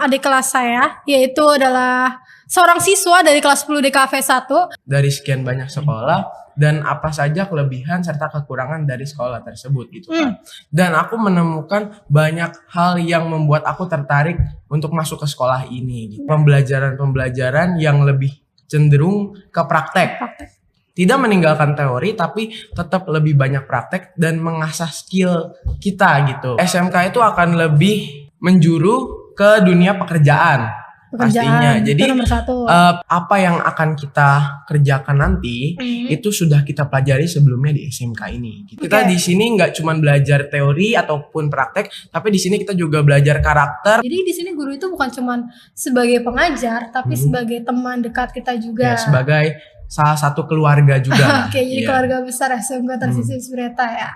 adik kelas saya, yaitu adalah seorang siswa dari kelas 10 DKV 1. Dari sekian banyak sekolah dan apa saja kelebihan serta kekurangan dari sekolah tersebut gitu kan. Dan aku menemukan banyak hal yang membuat aku tertarik untuk masuk ke sekolah ini gitu. Pembelajaran yang lebih cenderung ke praktek. Tidak meninggalkan teori tapi tetap lebih banyak praktek dan mengasah skill kita gitu. SMK itu akan lebih menjuru ke dunia pekerjaan. Pastinya. Jadi nomor 1. apa yang akan kita kerjakan nanti itu sudah kita pelajari sebelumnya di SMK ini. Kita di sini nggak cuma belajar teori ataupun praktek, tapi di sini kita juga belajar karakter. Jadi di sini guru itu bukan cuma sebagai pengajar, tapi sebagai teman dekat kita juga. Ya, sebagai salah satu keluarga juga. Oke, jadi keluarga besar SMK Tarsisius Breta ya.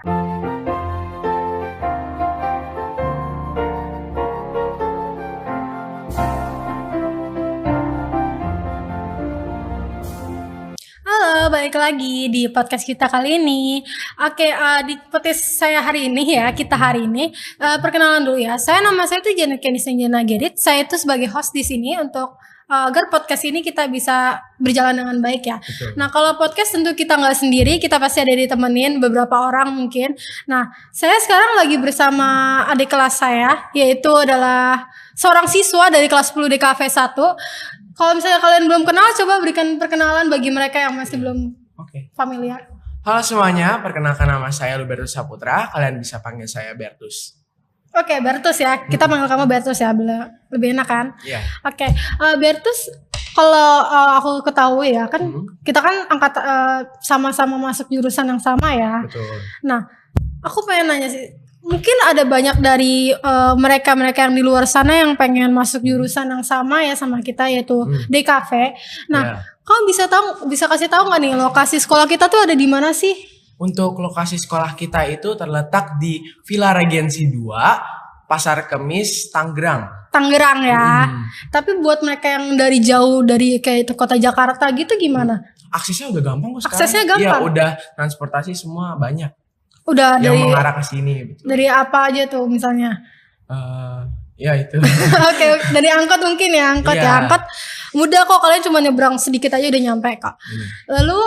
Halo, balik lagi di podcast kita kali ini. Oke, di podcast saya hari ini ya, kita hari ini perkenalan dulu ya. Nama saya tuh Janet Candice Jana Gerit. Saya itu sebagai host di sini untuk agar podcast ini kita bisa berjalan dengan baik ya. Betul. Nah, kalau podcast tentu kita nggak sendiri, kita pasti ada ditemenin beberapa orang mungkin. Nah, saya sekarang lagi bersama adik kelas saya, yaitu adalah seorang siswa dari kelas 10 DKV 1. Kalau misalnya kalian belum kenal, coba berikan perkenalan bagi mereka yang masih belum familiar. Halo semuanya, perkenalkan nama saya Lubertus Saputra. Kalian bisa panggil saya Bertus. Oke, Bertus ya. Kita panggil kamu Bertus ya, lebih enak kan? Iya. Oke, Bertus, kalau aku ketahui ya, kan kita kan sama-sama masuk jurusan yang sama ya. Betul. Nah, aku pengen nanya sih, mungkin ada banyak dari mereka-mereka yang di luar sana yang pengen masuk jurusan yang sama ya sama kita, yaitu DKV. Nah, kamu bisa kasih tahu nggak nih lokasi sekolah kita tuh ada di mana sih? Untuk lokasi sekolah kita itu terletak di Villa Regensi 2, Pasar Kemis, Tangerang ya. Tapi buat mereka yang dari jauh, dari kayak itu kota Jakarta gitu gimana? Aksesnya udah gampang kok sekarang. Aksesnya gampang? Iya, udah transportasi semua banyak. Udah yang mengarah ke sini. Betul. Dari apa aja tuh misalnya? Ya itu. Oke, dari angkot mungkin ya, angkot ya. Angkot mudah kok, kalian cuma nyebrang sedikit aja udah nyampe kok. Lalu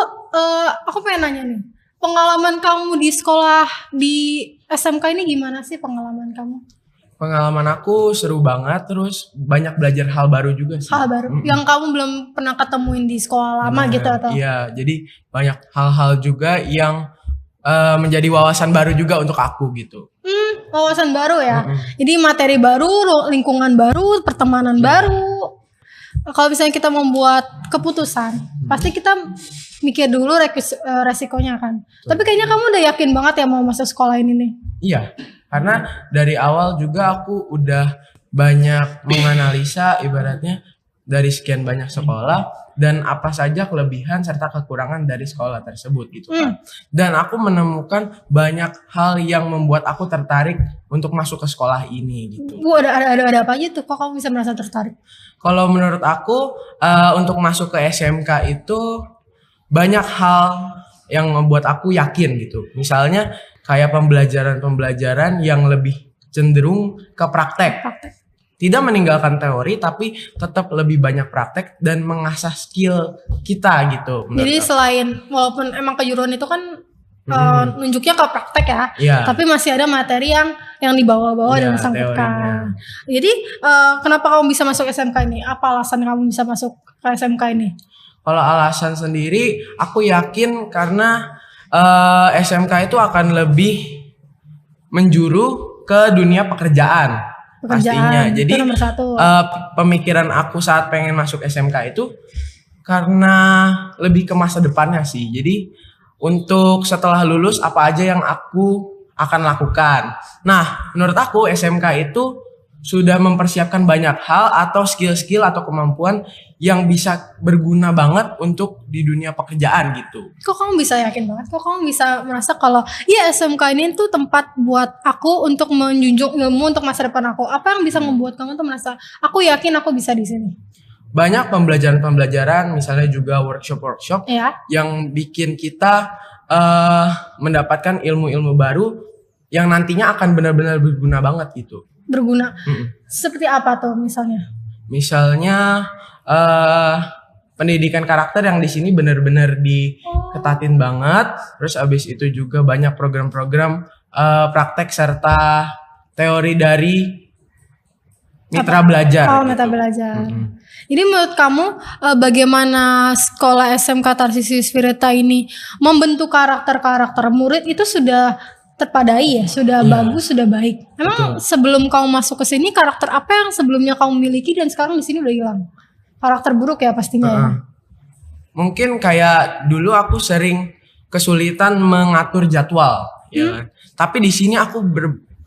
aku pengen nanya nih, pengalaman kamu di sekolah di SMK ini gimana sih pengalaman kamu? Pengalaman aku seru banget, terus banyak belajar hal baru juga sih. Hal baru yang kamu belum pernah ketemuin di sekolah lama gitu atau? Iya, jadi banyak hal-hal juga yang menjadi wawasan baru juga untuk aku gitu. Wawasan baru ya. Jadi materi baru, lingkungan baru, pertemanan baru. Kalau misalnya kita membuat keputusan, pasti kita mikir dulu resikonya kan. Tapi kayaknya kamu udah yakin banget ya mau masuk sekolah ini nih. Iya, karena dari awal juga aku udah banyak menganalisa ibaratnya dari sekian banyak sekolah dan apa saja kelebihan serta kekurangan dari sekolah tersebut gitu kan. Dan aku menemukan banyak hal yang membuat aku tertarik untuk masuk ke sekolah ini gitu. Ada apa aja tuh kok kamu bisa merasa tertarik? Kalau menurut aku untuk masuk ke SMK itu banyak hal yang membuat aku yakin gitu. Misalnya kayak pembelajaran yang lebih cenderung ke praktek. Tidak meninggalkan teori tapi tetap lebih banyak praktek dan mengasah skill kita gitu. Jadi selain walaupun emang kejuruan itu kan nunjuknya ke praktek ya, tapi masih ada materi yang dibawa-bawa dan disangkutkan. Jadi kenapa kamu bisa masuk SMK ini? Apa alasan kamu bisa masuk ke SMK ini? Kalau alasan sendiri aku yakin karena SMK itu akan lebih menjuru ke dunia pekerjaan. Pastinya. Jadi nomor 1. Pemikiran aku saat pengen masuk SMK itu karena lebih ke masa depannya sih. Jadi untuk setelah lulus apa aja yang aku akan lakukan. Nah, menurut aku SMK itu sudah mempersiapkan banyak hal atau skill-skill atau kemampuan yang bisa berguna banget untuk di dunia pekerjaan gitu. Kok kamu bisa yakin banget? Kok kamu bisa merasa kalau ya SMK ini tuh tempat buat aku untuk menjunjung ilmu untuk masa depan aku? Apa yang bisa membuat kamu tuh merasa aku yakin aku bisa di sini? Banyak pembelajaran misalnya juga workshop yang bikin kita mendapatkan ilmu-ilmu baru yang nantinya akan benar-benar berguna banget gitu. Berguna. Seperti apa tuh misalnya? Misalnya pendidikan karakter yang di sini benar-benar diketatin banget. Terus abis itu juga banyak program-program praktek serta teori dari mitra belajar. Oh, gitu. mitra belajar. Jadi menurut kamu bagaimana sekolah SMK Tarsius Vireta ini membentuk karakter-karakter murid itu sudah terpadai ya, sudah bagus, sudah baik. Emang sebelum kamu masuk ke sini karakter apa yang sebelumnya kamu miliki dan sekarang di sini udah hilang? Karakter buruk ya pastinya ya. Mungkin kayak dulu aku sering kesulitan mengatur jadwal, ya kan. Tapi di sini aku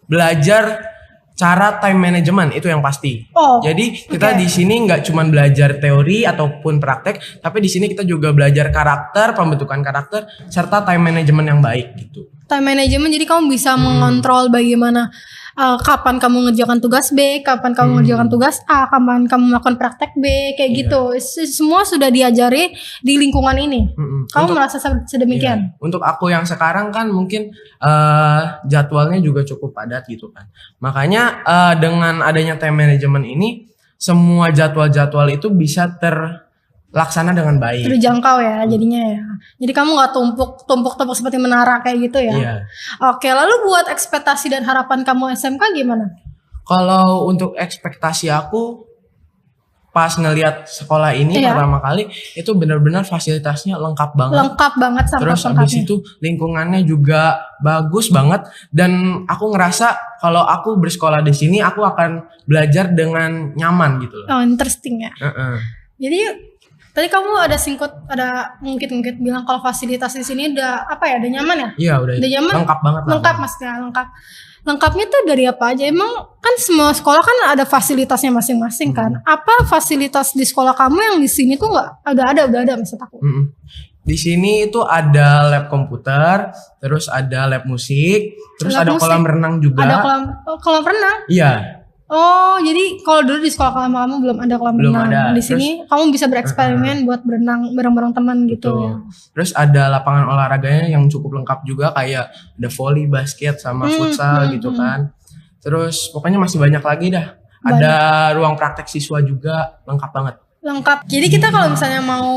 belajar cara time management itu yang pasti. Jadi kita di sini nggak cuma belajar teori ataupun praktek, tapi di sini kita juga belajar karakter, pembentukan karakter, serta time management yang baik gitu. Time management, jadi kamu bisa mengontrol bagaimana kapan kamu ngerjakan tugas B, kapan kamu ngerjakan tugas A, kapan kamu melakukan praktek B, kayak gitu. Semua sudah diajari di lingkungan ini. Kamu merasa sedemikian? Untuk aku yang sekarang kan mungkin jadwalnya juga cukup padat gitu kan. Makanya dengan adanya time management ini, semua jadwal-jadwal itu bisa terlaksana dengan baik. Terjangkau ya jadinya ya. Jadi kamu nggak tumpuk seperti menara kayak gitu ya. Iya. Oke, lalu buat ekspektasi dan harapan kamu SMK gimana? Kalau untuk ekspektasi aku pas ngelihat sekolah ini pertama kali itu benar-benar fasilitasnya lengkap banget. Lengkap banget sampai terus habis itu lingkungannya juga bagus banget dan aku ngerasa kalau aku bersekolah di sini aku akan belajar dengan nyaman gitu loh. Oh, interesting ya. Jadi tadi kamu ada mungkin bilang kalau fasilitas di sini udah apa ya, udah nyaman ya? Iya, udah nyaman. Lengkap banget. Lengkap maksudnya, lengkap. Lengkapnya tuh dari apa aja? Emang kan semua sekolah kan ada fasilitasnya masing-masing kan? Apa fasilitas di sekolah kamu yang di sini tuh nggak? Udah ada maksud aku. Di sini itu ada lab komputer, terus ada lab musik, terus ada kolam renang juga. Ada kolam renang? Iya. Oh, jadi kalau dulu di sekolah kamu belum ada kolam renang. Ada. Di sini kamu bisa bereksperimen buat berenang bareng-bareng teman gitu ya. Terus ada lapangan olahraganya yang cukup lengkap juga, kayak ada volley, basket sama futsal gitu kan. Terus pokoknya masih banyak lagi dah. Ada ruang praktek siswa juga, lengkap banget. Lengkap. Jadi kita kalau misalnya mau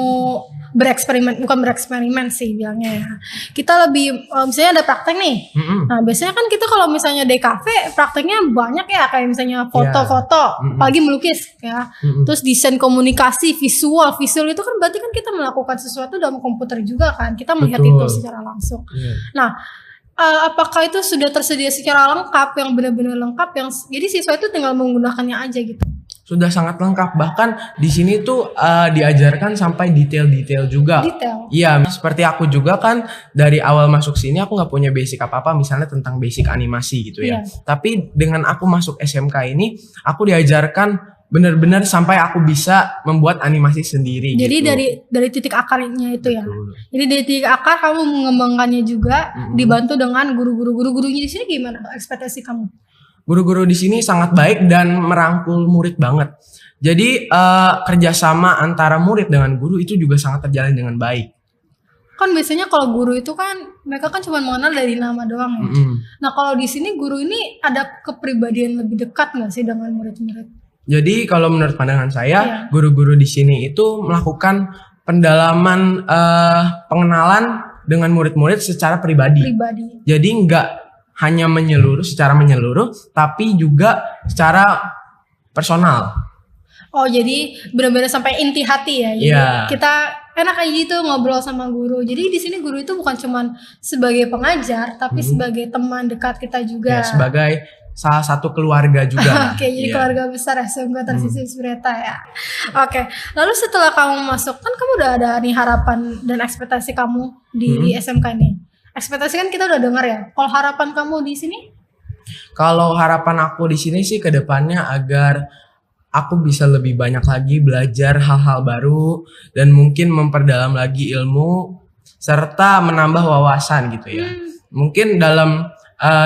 bukan bereksperimen sih bilangnya ya. Kita lebih misalnya ada praktek nih. Nah, biasanya kan kita kalau misalnya di kafe prakteknya banyak ya, kayak misalnya foto-foto, apalagi melukis ya. Terus desain komunikasi, visual itu kan berarti kan kita melakukan sesuatu dalam komputer juga kan. Kita melihat itu secara langsung. Nah, apakah itu sudah tersedia secara lengkap, yang benar-benar lengkap, yang jadi siswa itu tinggal menggunakannya aja gitu? Sudah sangat lengkap, bahkan di sini tuh diajarkan sampai detail-detail juga. Iya, seperti aku juga kan dari awal masuk sini aku nggak punya basic apa-apa, misalnya tentang basic animasi gitu ya. Tapi dengan aku masuk SMK ini, aku diajarkan benar-benar sampai aku bisa membuat animasi sendiri. Jadi gitu. dari titik akarnya itu ya. Jadi dari titik akar kamu mengembangkannya juga, dibantu dengan gurunya di sini. Gimana ekspektasi kamu? Guru-guru di sini sangat baik dan merangkul murid banget. Jadi kerjasama antara murid dengan guru itu juga sangat terjalin dengan baik. Kan biasanya kalau guru itu kan mereka kan cuma mengenal dari nama doang ya. Nah kalau di sini guru ini ada kepribadian lebih dekat nggak sih dengan murid-murid? Jadi kalau menurut pandangan saya, guru-guru di sini itu melakukan pendalaman pengenalan dengan murid-murid secara pribadi. Jadi nggak hanya secara menyeluruh, tapi juga secara personal. Oh, jadi benar-benar sampai inti hati ya. Jadi kita enak aja gitu ngobrol sama guru. Jadi di sini guru itu bukan cuma sebagai pengajar, tapi sebagai teman dekat kita juga. Ya, sebagai salah satu keluarga juga. Oke, jadi keluarga besar SMK Tarsius Vireta ya. Oke, lalu setelah kamu masuk, kan kamu udah ada nih harapan dan ekspektasi kamu di SMK ini. Ekspektasi kan kita udah dengar ya. Kalau harapan kamu di sini? Kalau harapan aku di sini sih ke depannya agar aku bisa lebih banyak lagi belajar hal-hal baru dan mungkin memperdalam lagi ilmu serta menambah wawasan gitu ya. Mungkin dalam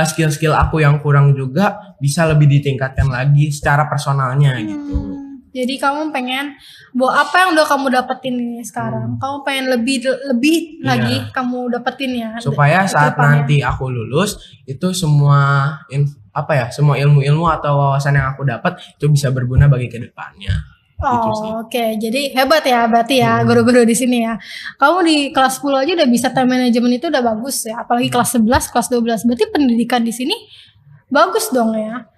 skill-skill aku yang kurang juga bisa lebih ditingkatkan lagi secara personalnya gitu. Jadi kamu pengen bahwa apa yang udah kamu dapetin ini sekarang, kamu pengen lebih lagi kamu dapetin ya. Supaya saat nanti aku lulus itu semua semua ilmu-ilmu atau wawasan yang aku dapat itu bisa berguna bagi kedepannya. Oh, oke. Jadi hebat ya berarti ya guru-guru di sini ya. Kamu di kelas 10 aja udah bisa time management itu udah bagus ya. Apalagi kelas 11, kelas 12. Berarti pendidikan di sini bagus dong ya.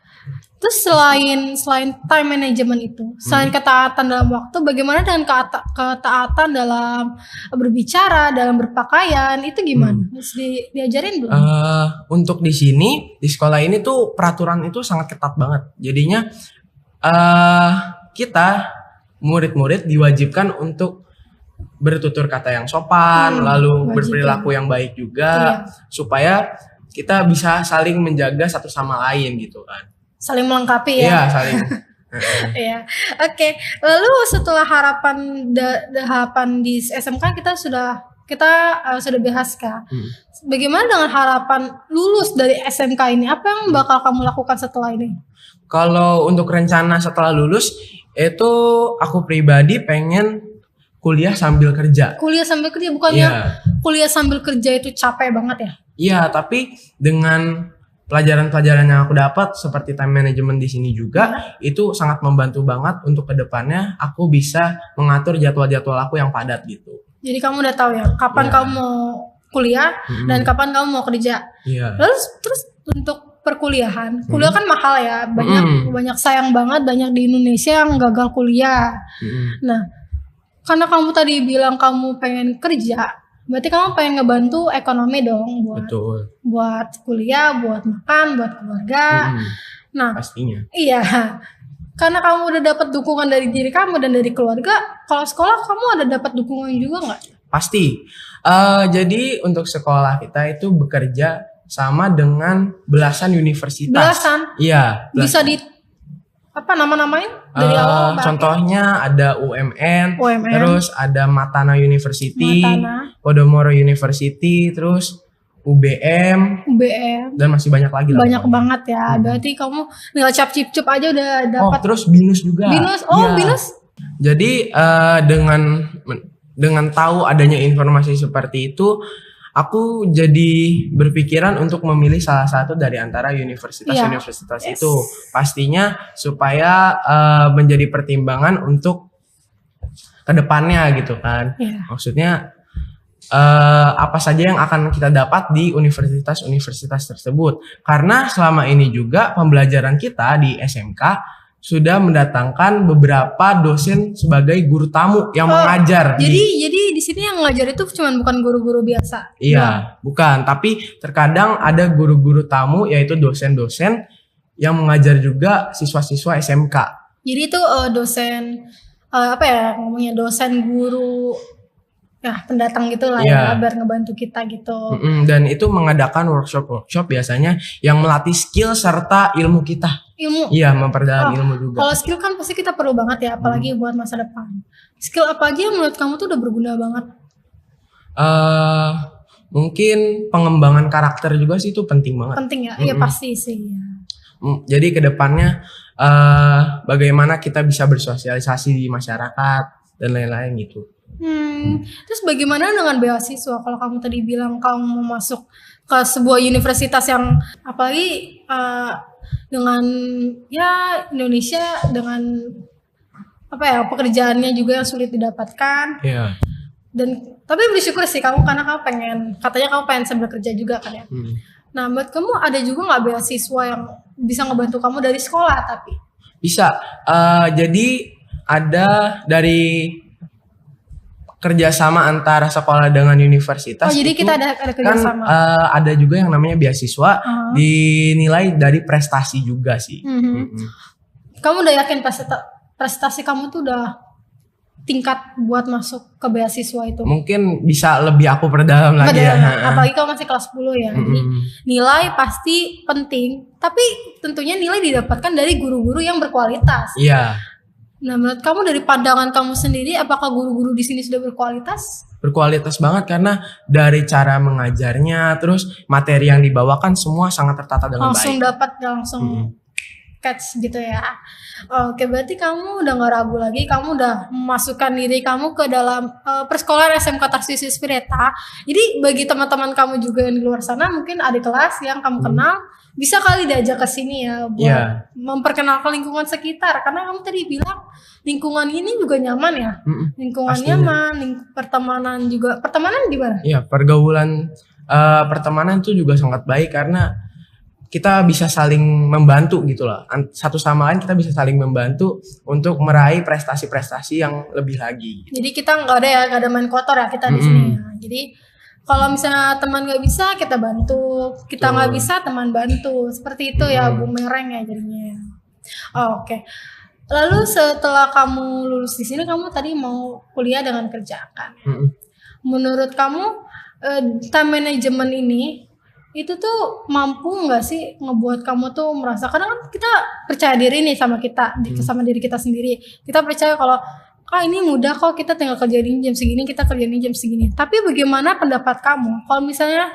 Terus selain time management itu, selain ketaatan dalam waktu, bagaimana dengan ketaatan dalam berbicara, dalam berpakaian, itu gimana? Harus diajarin belum? Untuk di sini, di sekolah ini tuh peraturan itu sangat ketat banget. Jadinya kita murid-murid diwajibkan untuk bertutur kata yang sopan, lalu berperilaku yang baik juga, supaya kita bisa saling menjaga satu sama lain gitu kan. Saling melengkapi ya. Iya, saling. Iya. Oke. Lalu setelah harapan di SMK kita sudah bahas Kak. Bagaimana dengan harapan lulus dari SMK ini? Apa yang bakal kamu lakukan setelah ini? Kalau untuk rencana setelah lulus itu aku pribadi pengen kuliah sambil kerja. Kuliah sambil kerja bukannya kuliah sambil kerja itu capek banget ya? Iya, tapi dengan pelajaran-pelajaran yang aku dapat seperti time management di sini juga itu sangat membantu banget untuk kedepannya aku bisa mengatur jadwal-jadwal aku yang padat gitu. Jadi kamu udah tahu ya kapan kamu mau kuliah dan kapan kamu mau kerja. Lalu terus untuk perkuliahan, kuliah kan mahal ya, banyak sayang banget banyak di Indonesia yang gagal kuliah. Nah, karena kamu tadi bilang kamu pengen kerja, berarti kamu pengen ngebantu ekonomi dong buat kuliah, buat makan, buat keluarga. Nah, pastinya. Iya. Karena kamu udah dapat dukungan dari diri kamu dan dari keluarga, kalau sekolah kamu ada dapat dukungan juga nggak? Pasti. Jadi untuk sekolah kita itu bekerja sama dengan belasan universitas. Belasan? Iya. Bisa nama-namain dari awal? Contohnya ada UMN, terus ada Matana University, Podomoro University, terus UBM, dan masih banyak lagi lah. Banyak banget ya. Berarti kamu tinggal cap-cip aja udah dapat. Terus BINUS juga. BINUS. Jadi dengan tahu adanya informasi seperti itu, aku jadi berpikiran untuk memilih salah satu dari antara universitas-universitas itu. Pastinya supaya menjadi pertimbangan untuk kedepannya gitu kan. Maksudnya apa saja yang akan kita dapat di universitas-universitas tersebut. Karena selama ini juga pembelajaran kita di SMK sudah mendatangkan beberapa dosen sebagai guru tamu yang mengajar. Jadi di sini yang ngajar itu bukan guru-guru biasa. Iya, bukan. Tapi terkadang ada guru-guru tamu yaitu dosen-dosen yang mengajar juga siswa-siswa SMK. Jadi itu dosen dosen guru pendatang gitu lah ya, biar ngebantu kita gitu. Dan itu mengadakan workshop biasanya yang melatih skill serta ilmu kita. Iya, memperdalam ilmu juga. Kalau skill kan pasti kita perlu banget ya, apalagi buat masa depan. Skill apa aja yang menurut kamu tuh udah berguna banget? Mungkin pengembangan karakter juga sih itu penting banget. Penting ya? Iya pasti sih. Jadi kedepannya bagaimana kita bisa bersosialisasi di masyarakat dan lain-lain gitu. Terus bagaimana dengan beasiswa? Kalau kamu tadi bilang kamu mau masuk ke sebuah universitas yang apalagi dengan Indonesia dengan pekerjaannya juga yang sulit didapatkan. Dan tapi bersyukur sih kamu karena katanya kamu pengen sambil kerja juga kan ya. Nah, menurut kamu ada juga nggak beasiswa yang bisa ngebantu kamu dari sekolah tapi? Bisa. Jadi ada dari kerjasama antara sekolah dengan universitas. Jadi kita ada kerjasama. Kan ada juga yang namanya beasiswa dinilai dari prestasi juga sih. Kamu udah yakin prestasi kamu tuh udah tingkat buat masuk ke beasiswa itu? Mungkin bisa lebih aku perdalam lagi ya. Apalagi kamu masih kelas 10 ya. Nilai pasti penting, tapi tentunya nilai didapatkan dari guru-guru yang berkualitas. Iya. Nah, menurut kamu dari pandangan kamu sendiri, apakah guru-guru di sini sudah berkualitas? Berkualitas banget karena dari cara mengajarnya, terus materi yang dibawakan semua sangat tertata dengan langsung baik. Langsung catch gitu ya. Oke, berarti kamu udah gak ragu lagi, kamu udah memasukkan diri kamu ke dalam persekolahan SMK Tarsius Pireta. Jadi bagi teman-teman kamu juga yang di luar sana, mungkin adik kelas yang kamu kenal, bisa kali diajak ke sini ya buat memperkenalkan lingkungan sekitar. Karena kamu tadi bilang lingkungan ini juga nyaman ya. Lingkungan pastinya. nyaman, pertemanan juga. Pertemanan gimana? Iya, pergaulan pertemanan itu juga sangat baik karena kita bisa saling membantu gitu lah. Satu sama lain kita bisa saling membantu untuk meraih prestasi-prestasi yang lebih lagi. Jadi kita nggak ada main kotor ya kita di sini ya. Jadi kalau misalnya teman nggak bisa kita bantu, kita nggak bisa teman bantu, seperti itu ya, bumerang ya jadinya. Oke. Lalu setelah kamu lulus di sini, kamu tadi mau kuliah dengan kerjaan kan? Menurut kamu time management ini itu tuh mampu nggak sih ngebuat kamu tuh merasa, kadang kan kita percaya diri nih sama kita, sama diri kita sendiri. Kita percaya kalau ini mudah kok, kita tinggal kerjain jam segini, kita kerjain jam segini. Tapi bagaimana pendapat kamu kalau misalnya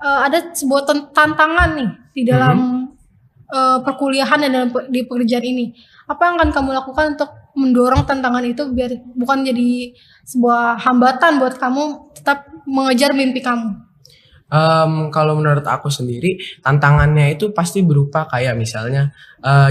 ada sebuah tantangan nih di dalam perkuliahan dan dalam di pekerjaan ini? Apa yang akan kamu lakukan untuk mendorong tantangan itu biar bukan jadi sebuah hambatan buat kamu tetap mengejar mimpi kamu? Kalau menurut aku sendiri tantangannya itu pasti berupa kayak misalnya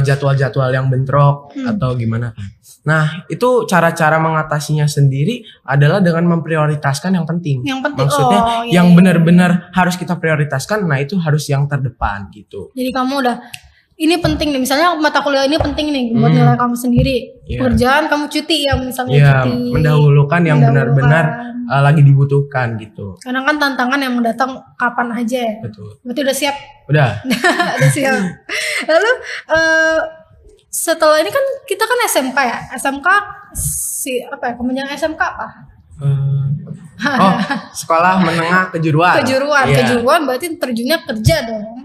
jadwal-jadwal yang bentrok atau gimana kan. Nah itu cara-cara mengatasinya sendiri adalah dengan memprioritaskan yang penting. Maksudnya yang benar-benar harus kita prioritaskan, nah itu harus yang terdepan gitu. Jadi kamu udah, ini penting nih, misalnya mata kuliah ini penting nih buat nilai kamu sendiri. Pekerjaan kamu cuti ya misalnya, cuti. Mendahulukan yang benar-benar lagi dibutuhkan gitu. Karena kan tantangan yang datang kapan aja ya. Betul. Berarti udah siap? Udah. Udah siap. Lalu setelah ini kan kita kan SMK ya. SMK kemenjangan SMK apa? Sekolah menengah kejuruan. Kejuruan berarti terjunnya kerja dong.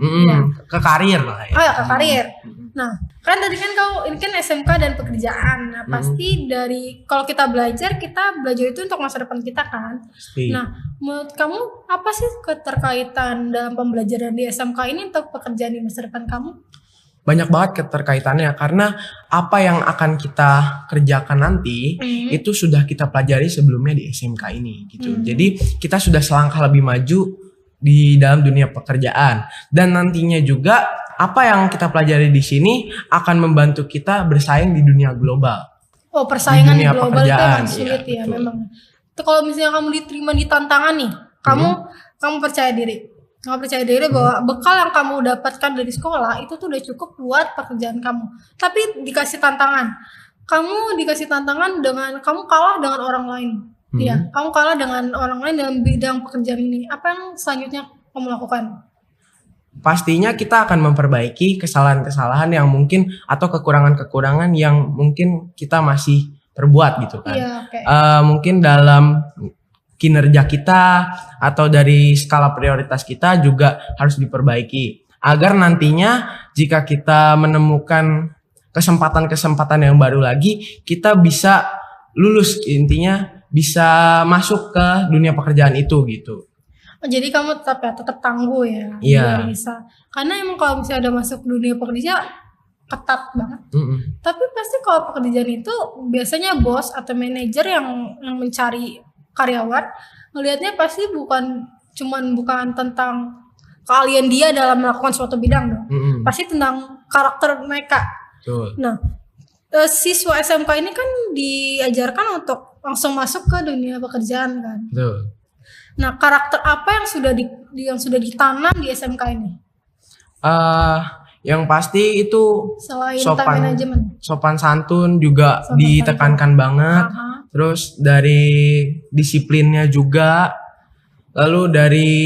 Ke karir lah ya. Ke karir. Nah, kan tadi kan ini kan SMK dan pekerjaan. Nah, pasti dari kalau kita belajar itu untuk masa depan kita kan. Pasti. Nah, menurut kamu apa sih keterkaitan dalam pembelajaran di SMK ini untuk pekerjaan di masa depan kamu? Banyak banget keterkaitannya karena apa yang akan kita kerjakan nanti itu sudah kita pelajari sebelumnya di SMK ini gitu. Jadi kita sudah selangkah lebih maju di dalam dunia pekerjaan, dan nantinya juga apa yang kita pelajari di sini akan membantu kita bersaing di dunia global. Persaingan di global itu emang sulit ya memang. Itu kalau misalnya kamu diterima di tantangan nih, kamu percaya diri. Kamu percaya diri bahwa bekal yang kamu dapatkan dari sekolah itu tuh udah cukup buat pekerjaan kamu. Tapi dikasih tantangan. Kamu dikasih tantangan dengan kamu kalah dengan orang lain. Iya, kamu kalah dengan orang lain dalam bidang pekerjaan ini. Apa yang selanjutnya kamu lakukan? Pastinya kita akan memperbaiki kesalahan-kesalahan yang mungkin atau kekurangan-kekurangan yang mungkin kita masih perbuat gitu kan. Iya, mungkin dalam kinerja kita atau dari skala prioritas kita juga harus diperbaiki agar nantinya jika kita menemukan kesempatan-kesempatan yang baru lagi, kita bisa lulus, intinya bisa masuk ke dunia pekerjaan itu gitu. Jadi kamu tetap tangguh ya. Iya. Bisa. Karena emang kalau misalnya udah masuk dunia pekerja ketat banget. Tapi pasti kalau pekerjaan itu biasanya bos atau manajer yang mencari karyawan, ngelihatnya pasti bukan tentang keahlian dia dalam melakukan suatu bidang dong. Pasti tentang karakter mereka. Betul. Nah, siswa SMK ini kan diajarkan untuk langsung masuk ke dunia pekerjaan kan. Betul. Nah, karakter apa yang sudah ditanam di SMK ini? Yang pasti itu selain time management, sopan santun juga ditekankan banget. Terus dari disiplinnya juga, lalu dari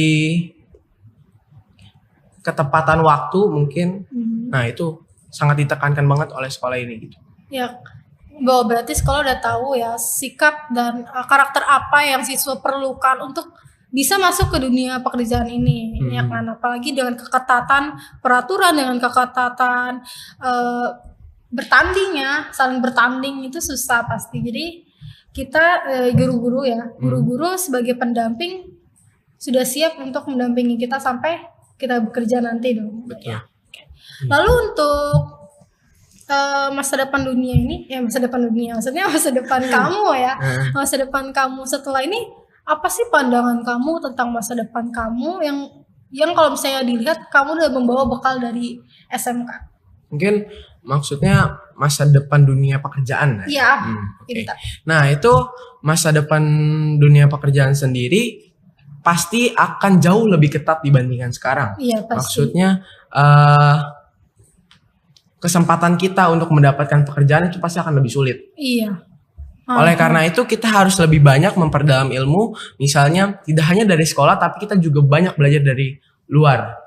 ketepatan waktu mungkin. Nah itu sangat ditekankan banget oleh sekolah ini gitu. Ya, berarti sekolah udah tahu ya sikap dan karakter apa yang siswa perlukan untuk bisa masuk ke dunia pekerjaan ini. Ya kan, apalagi dengan keketatan peraturan, dengan keketatan bertandingnya, saling bertanding itu susah pasti. Jadi kita guru-guru sebagai pendamping sudah siap untuk mendampingi kita sampai kita bekerja nanti dong. Betul. Lalu untuk masa depan dunia ini, ya masa depan dunia, maksudnya masa depan kamu ya, masa depan kamu setelah ini, apa sih pandangan kamu tentang masa depan kamu yang kalau misalnya dilihat kamu udah membawa bekal dari SMK? Mungkin maksudnya masa depan dunia pekerjaan. Iya. Oke. Nah, itu masa depan dunia pekerjaan sendiri pasti akan jauh lebih ketat dibandingkan sekarang. Iya, pasti. Maksudnya kesempatan kita untuk mendapatkan pekerjaan itu pasti akan lebih sulit. Iya. Oleh karena itu kita harus lebih banyak memperdalam ilmu, misalnya tidak hanya dari sekolah tapi kita juga banyak belajar dari luar.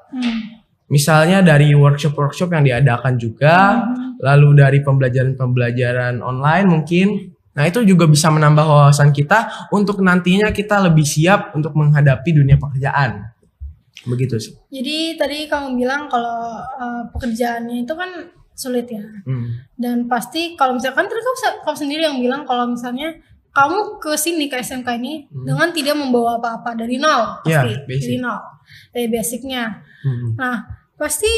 Misalnya dari workshop-workshop yang diadakan juga, lalu dari pembelajaran online mungkin. Nah, itu juga bisa menambah wawasan kita untuk nantinya kita lebih siap untuk menghadapi dunia pekerjaan. Begitu sih. Jadi tadi kamu bilang kalau pekerjaannya itu kan sulit ya. Dan pasti kalau misalkan tadi kamu sendiri yang bilang kalau misalnya kamu ke sini ke SMK ini dengan tidak membawa apa-apa dari nol, pasti dari nol, dari basicnya. Nah, pasti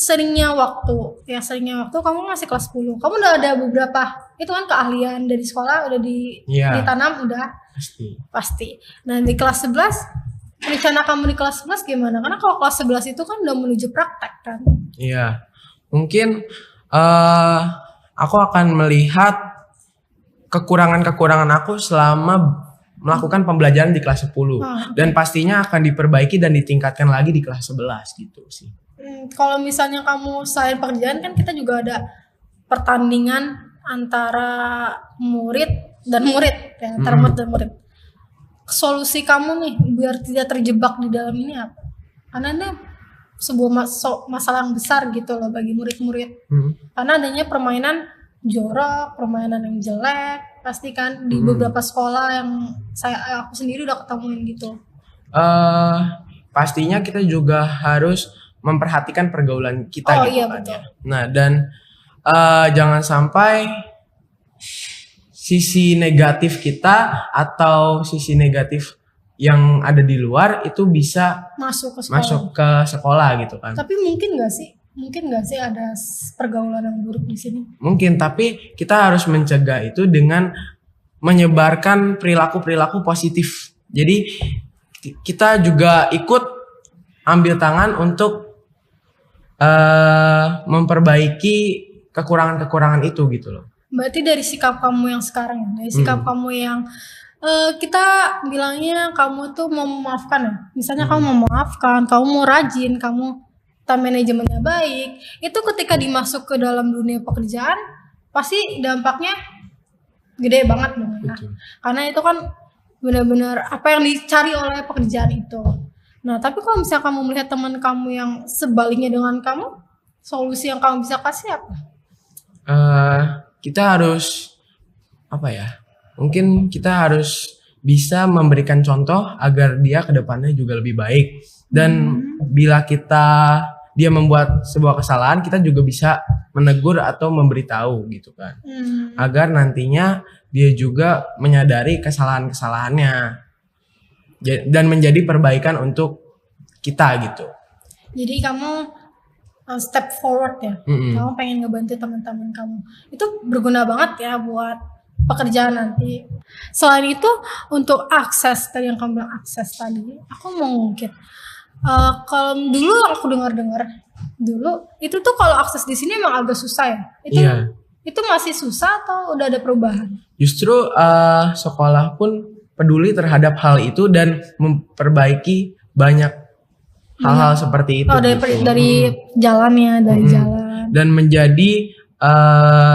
seringnya waktu kamu masih kelas 10, kamu udah ada beberapa itu kan keahlian dari sekolah udah ditanam udah pasti. Nah, di kelas 11 rencana kamu di kelas 11 gimana? Karena kalau kelas 11 itu kan udah menuju praktek kan. Iya. Mungkin aku akan melihat kekurangan-kekurangan aku selama melakukan pembelajaran di kelas 10 dan pastinya akan diperbaiki dan ditingkatkan lagi di kelas 11 gitu sih. Kalau misalnya kamu selain pekerjaan kan kita juga ada pertandingan antara murid dan murid ya, antara murid dan murid. Solusi kamu nih biar tidak terjebak di dalam ini apa? Karena ini sebuah masalah yang besar gitu loh bagi murid-murid. Karena adanya permainan jorok, permainan yang jelek, pasti kan di beberapa sekolah yang aku sendiri udah ketemuin gitu. Pastinya kita juga harus memperhatikan pergaulan kita gitu kan. Betul. Nah, dan jangan sampai sisi negatif kita atau sisi negatif yang ada di luar itu bisa masuk ke sekolah gitu kan. Tapi mungkin gak sih ada pergaulan yang buruk di sini? Mungkin, tapi kita harus mencegah itu dengan menyebarkan perilaku-perilaku positif. Jadi kita juga ikut ambil tangan untuk memperbaiki kekurangan-kekurangan itu gitu loh. Berarti dari sikap kamu yang sekarang, dari sikap kamu yang kita bilangnya kamu tuh mau memaafkan ya. Misalnya kamu mau memaafkan, kamu mau rajin, kamu time manajemennya baik. Itu ketika dimasuk ke dalam dunia pekerjaan pasti dampaknya gede banget dong ya. Karena itu kan benar-benar apa yang dicari oleh pekerjaan itu. Nah, tapi kalau misalnya kamu melihat teman kamu yang sebaliknya dengan kamu, solusi yang kamu bisa kasih apa? Kita harus mungkin kita harus bisa memberikan contoh agar dia ke depannya juga lebih baik. Dan bila dia membuat sebuah kesalahan, kita juga bisa menegur atau memberitahu gitu kan. Agar nantinya dia juga menyadari kesalahan-kesalahannya dan menjadi perbaikan untuk kita gitu. Jadi kamu step forward ya. Kamu pengen ngebantu teman-teman kamu. Itu berguna banget ya buat pekerjaan nanti. Selain itu untuk akses tadi yang kamu bilang akses tadi, aku mau ngungkit. Kalau dulu aku dengar dulu itu tuh kalau akses di sini emang agak susah ya. Itu masih susah atau udah ada perubahan? Justru sekolah pun peduli terhadap hal itu dan memperbaiki banyak hal-hal seperti itu. Dari jalannya, jalan. Dan menjadi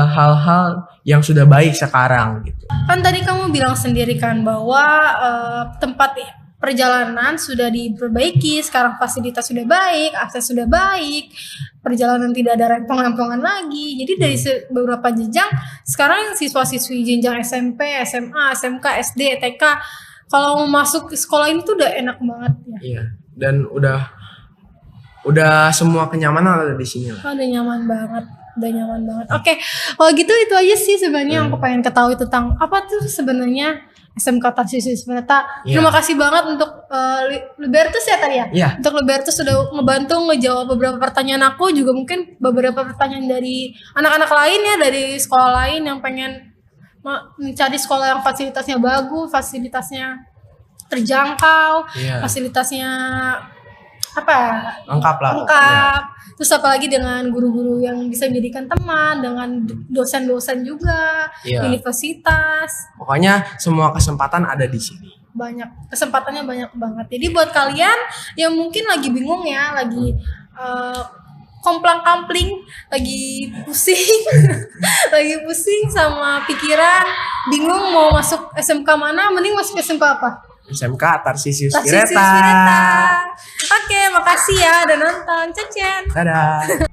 hal-hal yang sudah baik sekarang gitu. Kan tadi kamu bilang sendiri kan bahwa tempat perjalanan sudah diperbaiki, sekarang fasilitas sudah baik, akses sudah baik, perjalanan tidak ada rempong-rempongan lagi. Jadi dari beberapa jenjang, sekarang siswa-siswi jenjang SMP, SMA, SMK, SD, TK, kalau mau masuk ke sekolah ini tuh udah enak banget ya. Iya, dan udah semua kenyamanan ada di sini lah. Udah nyaman banget. Oke, kalau gitu itu aja sih sebenarnya yang aku pengen ketahui tentang apa tuh sebenarnya SMK Tarsius Winata. Iya. Terima kasih banget untuk Libertus ya tadi ya. Iya. Untuk Libertus sudah ngebantu ngejawab beberapa pertanyaan aku, juga mungkin beberapa pertanyaan dari anak-anak lain ya, dari sekolah lain yang pengen mencari sekolah yang fasilitasnya bagus, fasilitasnya terjangkau, Iya. fasilitasnya apa ya? Lengkap lah. Lengkap. Terus apalagi dengan guru-guru yang bisa menjadikan teman, dengan dosen-dosen juga, Iya. universitas. Pokoknya semua kesempatan ada di sini. Banyak, kesempatannya banyak banget. Jadi buat kalian yang mungkin lagi bingung ya, lagi komplang-kampling, lagi pusing, lagi pusing sama pikiran, bingung mau masuk SMK mana, mending masuk SMK apa? SMK Tarsius Tarsius Winata. Winata. Oke, makasih ya udah nonton. Cecen. Dadah.